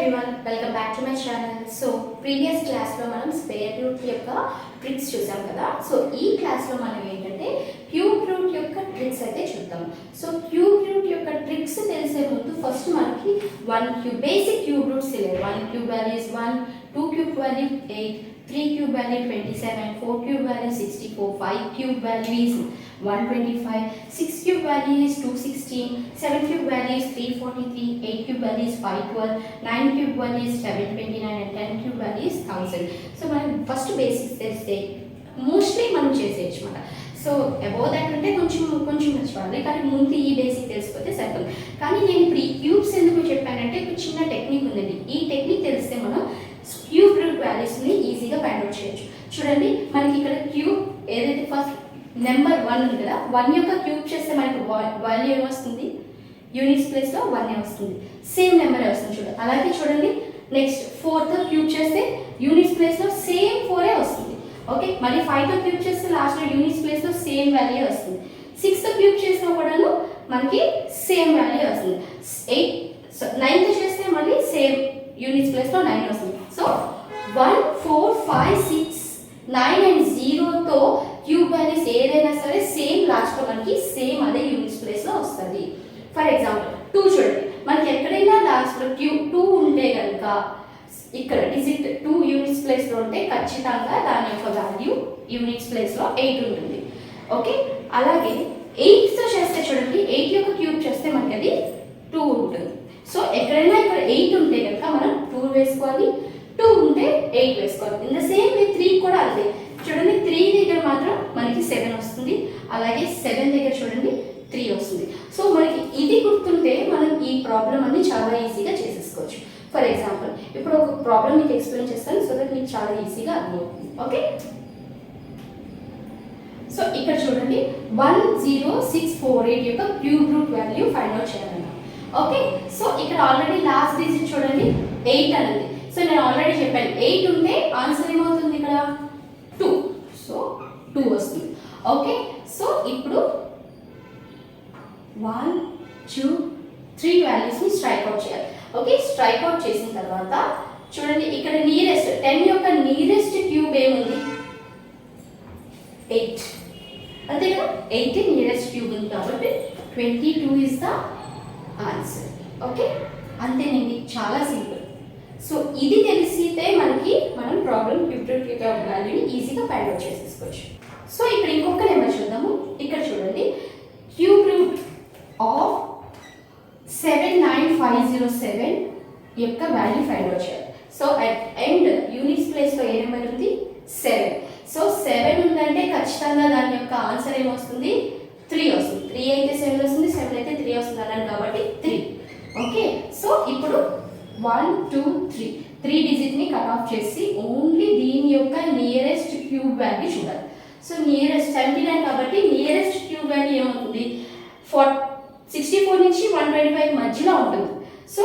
everyone, welcome back to my channel. So previous class లో మనం square root యొక్క tricks చూసాం కదా. సో ఈ క్లాస్ లో మనం ఏంటంటే క్యూబ్ రూట్ యొక్క ట్రిక్స్ అయితే చూద్దాం. సో క్యూబ్ రూట్ యొక్క ట్రిక్స్ తెలిసే ముందు ఫస్ట్ మనకి బేసిక్ క్యూబ్ రూట్స్ తెలియాలి. 1 cube value is 1, 2 cube value 8, 3 cube value 27, 4 cube value 64, 5 cube value is 125, 6 cube value is 216, 7 cube value is 343, 8 cube value is 512, 9 cube value is 729 and 10 cube value is 1000. So మనం first basics తెలిస్తే mostly మనం చేసేయచ్చు అన్నమాట. So above that అంటే కొంచెం మర్చిపోవాలి, కానీ ముందు ఈ బేసిక్ తెలిసిపోతే సరిపోతుంది. కానీ నేను ఇప్పుడు ఈ క్యూబ్స్ ఎందుకు చెప్పానంటే ఒక చిన్న టెక్నిక్ ఉందండి. ఈ టెక్నిక్ తెలిస్తే మనం క్యూబ్ రూట్ వాల్యూస్ని ఈజీగా ఫైండ్ అవుట్ చేయొచ్చు. చూడండి, మనకి ఇక్కడ క్యూబ్ ఏదైతే ఫస్ట్ నెంబర్ 1 ఉంది కదా, 1 యొక్క క్యూబ్ చేస్తే మనకి వాల్యూ ఏమొస్తుంది, యూనిట్స్ ప్లేస్లో 1 వస్తుంది, సేమ్ నెంబర్ వస్తుంది చూడండి. అలాగే చూడండి, నెక్స్ట్ 4తో క్యూబ్ చేస్తే యూనిట్స్ ప్లేస్లో సేమ్ 4 వస్తుంది. ఓకే, మళ్ళీ 5తో క్యూబ్ చేస్తే లాస్ట్లో యూనిట్స్ ప్లేస్లో సేమ్ వాల్యూ వస్తుంది. 6తో క్యూబ్ చేసినా కూడాను మనకి సేమ్ వాల్యూ వస్తుంది. 9తో చేస్తే మళ్ళీ సేమ్ యూనిట్స్ ప్లేస్లో 9 వస్తుంది. సో 1, 4, 5, 6, 9 and 0తో క్యూబ్ వాల్యూస్ ఏదైనా సరే సేమ్ లాస్ట్లో మనకి సేమ్ అదే యూనిట్స్ ప్లేస్లో వస్తుంది. ఫర్ ఎగ్జాంపుల్ 2 చూడండి, మనకి ఎక్కడైనా లాస్ట్లో 2 ఉంటే కనుక ఇక్కడ డిజిట్ 2 యూనిట్స్ ప్లేస్లో ఉంటే ఖచ్చితంగా దాని యొక్క వాల్యూ యూనిట్స్ ప్లేస్లో 8 ఉంటుంది. ఓకే, అలాగే 8తో చేస్తే చూడండి, 8 యొక్క క్యూబ్ చేస్తే మనకి అది 2 ఉంటుంది. సో ఎక్కడైనా ఇక్కడ 8 ఉంటే కనుక మనం 2 వేసుకోవాలి, 2 ఉంటే 8 వేసుకోవాలి. ఇన్ ద సేమ్ వే 3 కూడా అంతే. చూడండి, 3 దగ్గర మాత్రం మనకి 7 వస్తుంది, అలాగే 7 దగ్గర చూడండి 3 వస్తుంది. సో మనకి ఇది గుర్తుంటే మనం ఈ ప్రాబ్లం అన్ని చాలా ఈజీగా చేసేసుకోవచ్చు. ఫర్ ఎగ్జాంపుల్ ఇప్పుడు ఒక ప్రాబ్లం మీకు ఎక్స్ప్లెయిన్ చేస్తాను, సో దట్ మీకు చాలా ఈజీగా అర్థమవుతుంది. ఓకే, సో ఇక్కడ చూడండి 10648 యొక్క cube root value find out చేయాలన్నా. ఓకే, సో ఇక్కడ ఆల్రెడీ లాస్ట్ డిజిట్ చూడండి 8 అనేది. సో నేను ఆల్రెడీ చెప్పాను 8 ఉంటే ఆన్సర్ ఏమవుతుంది ఇక్కడ 2. సో 2 వస్తుంది. ఓకే, సో ఇప్పుడు 1, 2, 3 వాల్యూస్ని స్ట్రైక్ అవుట్ చేయాలి. ఓకే, స్ట్రైక్ అవుట్ చేసిన తర్వాత చూడండి, ఇక్కడ నియరెస్ట్ 10 యొక్క నియరెస్ట్ క్యూబ్ ఏముంది, 8 అంతే కదా. 8 నియరెస్ట్ క్యూబ్ ఉంది కాబట్టి 22 ఇస్ ద ఆన్సర్. ఓకే, అంతేనండి, చాలా సింపుల్. సో ఇది తెలిసితే మనం ప్రాబ్లం క్యూబ్ రూట్ యొక్క వాల్యూని ఈజీగా ఫైండ్ అవుట్ చేసేసుకోవచ్చు. సో ఇక్కడ ఇంకొక నెంబర్ చూద్దాము. ఇక్కడ చూడండి, క్యూబ్ రూట్ ఆఫ్ 79507 యొక్క వాల్యూ ఫైండ్ అవుట్ చేయాలి. సో అట్ ఎండ్ యూనిట్స్ ప్లేస్లో ఏ నెంబర్ ఉంది, 7. సో 7 ఉందంటే ఖచ్చితంగా దాని యొక్క ఆన్సర్ ఏమొస్తుంది, 3 వస్తుంది. 3 అయితే 7 వస్తుంది, 7 అయితే 3 వస్తుంది అన్నాను కాబట్టి 3. ఓకే, సో ఇప్పుడు 1, 2, 3 డిజిట్ని కట్ ఆఫ్ చేసి ఓన్లీ దీని యొక్క నియరెస్ట్ క్యూబ్ వాల్యూ చూడాలి. సో నియరెస్ట్ 79 కాబట్టి నియరెస్ట్ క్యూబ్ వాల్యూ ఏమవుతుంది, 64 నుంచి 125 మధ్యలో ఉంటుంది. సో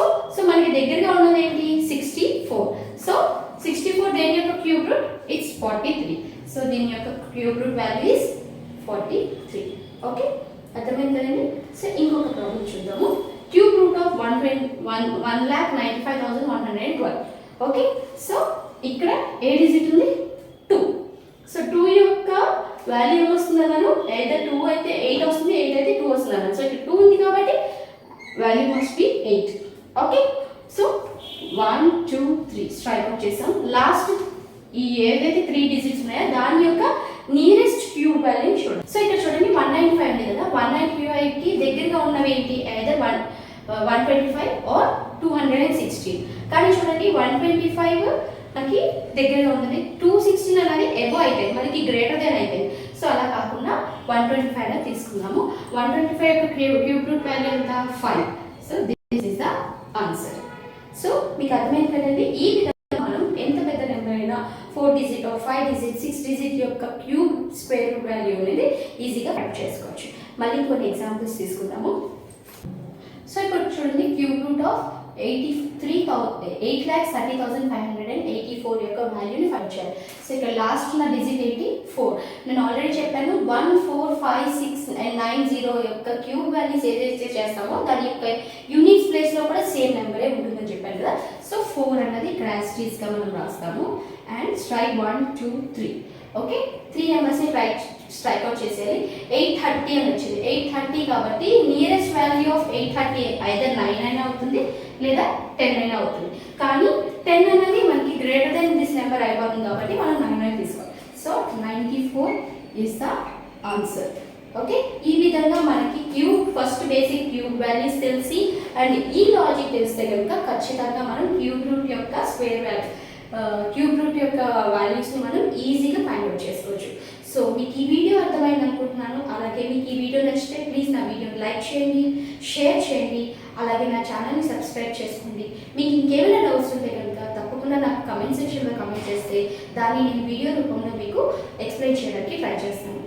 మనకి దగ్గరగా ఉన్నది ఏంటి, 64. సో 64 దేని యొక్క క్యూబ్ రూట్, ఇట్స్ 43. సో దీని యొక్క cube root value is 43. Okay, అర్థమైంది కదండి. సో ఇంకొక ప్రాబ్లం చూద్దాము. Cube root of 1,95,112. Okay, so ఇక్కడ ఏ డిజిట్ ఉంది, 2. సో 2 యొక్క వాల్యూ ఏమొస్తుంది అన్నాను, ఏదైతే 2 అయితే 8 వస్తుంది, 8 అయితే 2 వస్తుంది అన్నాను. సో ఇక్కడ 2 ఉంది కాబట్టి value must be 8. Okay, so 1, 2, 3 strike out చేసాం. లాస్ట్ ఈ ఏదైతే 3 డిజిట్స్ ఉన్నాయో దాని యొక్క నియరెస్ట్ క్యూబ్ వాల్యూ చూడండి. సో ఇక్కడ చూడండి 195 ఉంది కదా, 195కి దగ్గరగా ఉన్నవి ఏంటి, ఏదైతే 125 ఆర్ 216. కానీ చూడండి 125 మనకి దగ్గరగా ఉంటుంది, 216 అనేది ఎబో అయిపోయింది, మనకి గ్రేటర్ దెన్ అయిపోయింది. సో అలా కాకుండా 125 తీసుకున్నాము. 125 యొక్క క్యూబ్ రూట్ వాల్యూ ఎంత, 5. So this is the answer. So మీకు అర్థమైంది కదండి. ఈ విధంగా మనం ఎంత పెద్ద నెంబర్ అయినా 4 డిజిట్ 5 డిజిట్ 6 డిజిట్ యొక్క క్యూబ్ స్క్వేర్ రూట్ వాల్యూ అనేది ఈజీగా కట్ చేసుకోవచ్చు. మళ్ళీ కొన్ని ఎగ్జాంపుల్స్ తీసుకుందాము. సో ఇప్పుడు చూడండి, క్యూబ్ రూట్ ఆఫ్ 8,30,584 యొక్క వాల్యూని ఫైండ్ చేయాలి. సో ఇక్కడ లాస్ట్ ఉన్న డిజిట్ ఏంటి, 4. నేను ఆల్రెడీ చెప్పాను 1, 4, 5, 6 and 9, 0 యొక్క క్యూబ్ వాల్యూస్ ఏదైతే చేస్తామో దాని యొక్క యూనిట్స్ ప్లేస్లో కూడా సేమ్ నెంబరే ఉంటుందని చెప్పాను కదా. సో టీస్గా మనం రాస్తాము. And strike 1 2 3. ఓకే, 3 నెంబర్స్ని స్ట్రైక్ అవుట్ చేసేయాలి. 830 అని వచ్చింది. 830 కాబట్టి నియరెస్ట్ వాల్యూ ఆఫ్ 830 ఐదర్ 9 అయినా అవుతుంది లేదా 10 అయినా అవుతుంది. కానీ 10 అనేది మనకి గ్రేటర్ దెన్ దిస్ నెంబర్ అయిపోతుంది కాబట్టి మనం 9 అని తీసుకోవాలి. So 94 is the answer. Okay, ఈ విధంగా మనకి cube first basic cube values తెలిసి అండ్ ఈ లాజిక్ తెలిస్తే కనుక ఖచ్చితంగా మనం క్యూబ్ రూట్ యొక్క స్క్వేర్ వాల్యూ క్యూబ్ రూట్ యొక్క వాల్యూస్ని మనం ఈజీగా ఫైండ్ అవుట్ చేసుకోవచ్చు. సో మీకు ఈ వీడియో అర్థమైంది అనుకుంటున్నాను. అలాగే మీకు ఈ వీడియో నచ్చితే ప్లీజ్ నా వీడియోని లైక్ చేయండి, షేర్ చేయండి, అలాగే నా ఛానల్ని సబ్స్క్రైబ్ చేసుకోండి. మీకు ఇంకేమైనా డౌట్స్ ఉంటే కనుక తప్పకుండా నాకు కమెంట్ సెక్షన్లో కమెంట్ చేస్తే దాన్ని నేను వీడియో రూపంలో మీకు ఎక్స్ప్లెయిన్ చేయడానికి ట్రై చేస్తాను.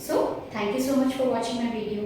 So, thank you so much for watching my video.